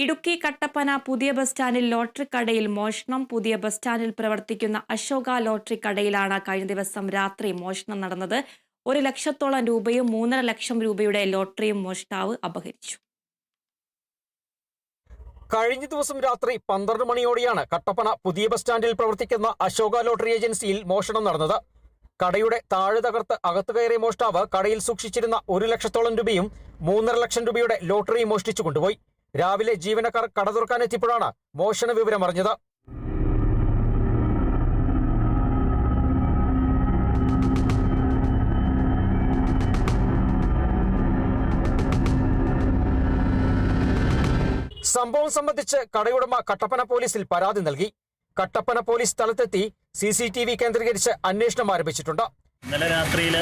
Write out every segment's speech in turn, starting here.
ഇടുക്കി കട്ടപ്പന പുതിയ ബസ് സ്റ്റാൻഡിൽ ലോട്ടറി കടയിൽ മോഷണം. പുതിയ ബസ് സ്റ്റാൻഡിൽ പ്രവർത്തിക്കുന്ന അശോക ലോട്ടറി കടയിലാണ് കഴിഞ്ഞ ദിവസം രാത്രി മോഷണം നടന്നത്. 1 ലക്ഷത്തോളം രൂപയും 3.5 ലക്ഷം രൂപയുടെ ലോട്ടറിയും മോഷ്ടാവ് അപഹരിച്ചു. കഴിഞ്ഞ ദിവസം രാത്രി 12 മണിയോടെയാണ് കട്ടപ്പന പുതിയ ബസ് സ്റ്റാൻഡിൽ പ്രവർത്തിക്കുന്ന അശോക ലോട്ടറി ഏജൻസിയിൽ മോഷണം നടന്നത്. കടയുടെ താഴെ തകർത്ത് അകത്ത് കയറിയ മോഷ്ടാവ് കടയിൽ സൂക്ഷിച്ചിരുന്ന 1 ലക്ഷത്തോളം രൂപയും 3.5 ലക്ഷം രൂപയുടെ ലോട്ടറിയും മോഷ്ടിച്ചു കൊണ്ടുപോയി. രാവിലെ ജീവനക്കാർ കട തുറക്കാനെത്തിയപ്പോഴാണ് മോഷണ വിവരം അറിഞ്ഞത്. സംഭവം സംബന്ധിച്ച് കടയുടമ കട്ടപ്പന പോലീസിൽ പരാതി നൽകി. കട്ടപ്പന പോലീസ് സ്ഥലത്തെത്തി CCTV കേന്ദ്രീകരിച്ച് അന്വേഷണം ആരംഭിച്ചിട്ടുണ്ട്. ഇന്നലെ രാത്രിയിൽ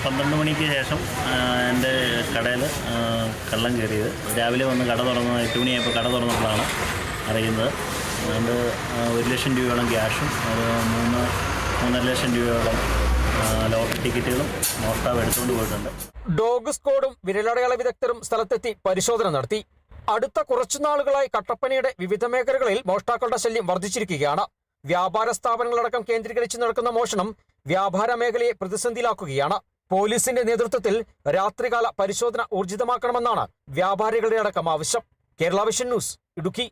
12 മണിക്ക് ശേഷം എൻ്റെ കടയിൽ കള്ളം കയറിയത്. രാവിലെ വന്ന് കട തുറന്ന് 8 മണിയായപ്പോൾ കട തുറന്നപ്പോഴാണ് അറിയുന്നത്. അതുകൊണ്ട് 1 ലക്ഷം രൂപയോളം ക്യാഷും 3.5 ലക്ഷം രൂപയോളം ലോട്ടറി ടിക്കറ്റുകളും മോഷ്ടാവ് എടുത്തുകൊണ്ട് പോയിട്ടുണ്ട്. ഡോഗ് സ്ക്വാഡും വിരലടയാള വിദഗ്ധരും സ്ഥലത്തെത്തി പരിശോധന നടത്തി. അടുത്ത കുറച്ചു നാളുകളായി കട്ടപ്പനയുടെ വിവിധ മേഖലകളിൽ മോഷ്ടാക്കളുടെ ശല്യം വർദ്ധിച്ചിരിക്കുകയാണ്. വ്യാപാര സ്ഥാപനങ്ങളടക്കം കേന്ദ്രീകരിച്ച് നടക്കുന്ന മോഷണം വ്യാപാര മേഖലയെ പ്രതിസന്ധിയിലാക്കുകയാണ്. പോലീസിന്റെ നേതൃത്വത്തിൽ രാത്രികാല പരിശോധന ഊർജിതമാക്കണമെന്നാണ് വ്യാപാരികളുടെ അടക്കം ആവശ്യം. Kerala vision news, Idukki.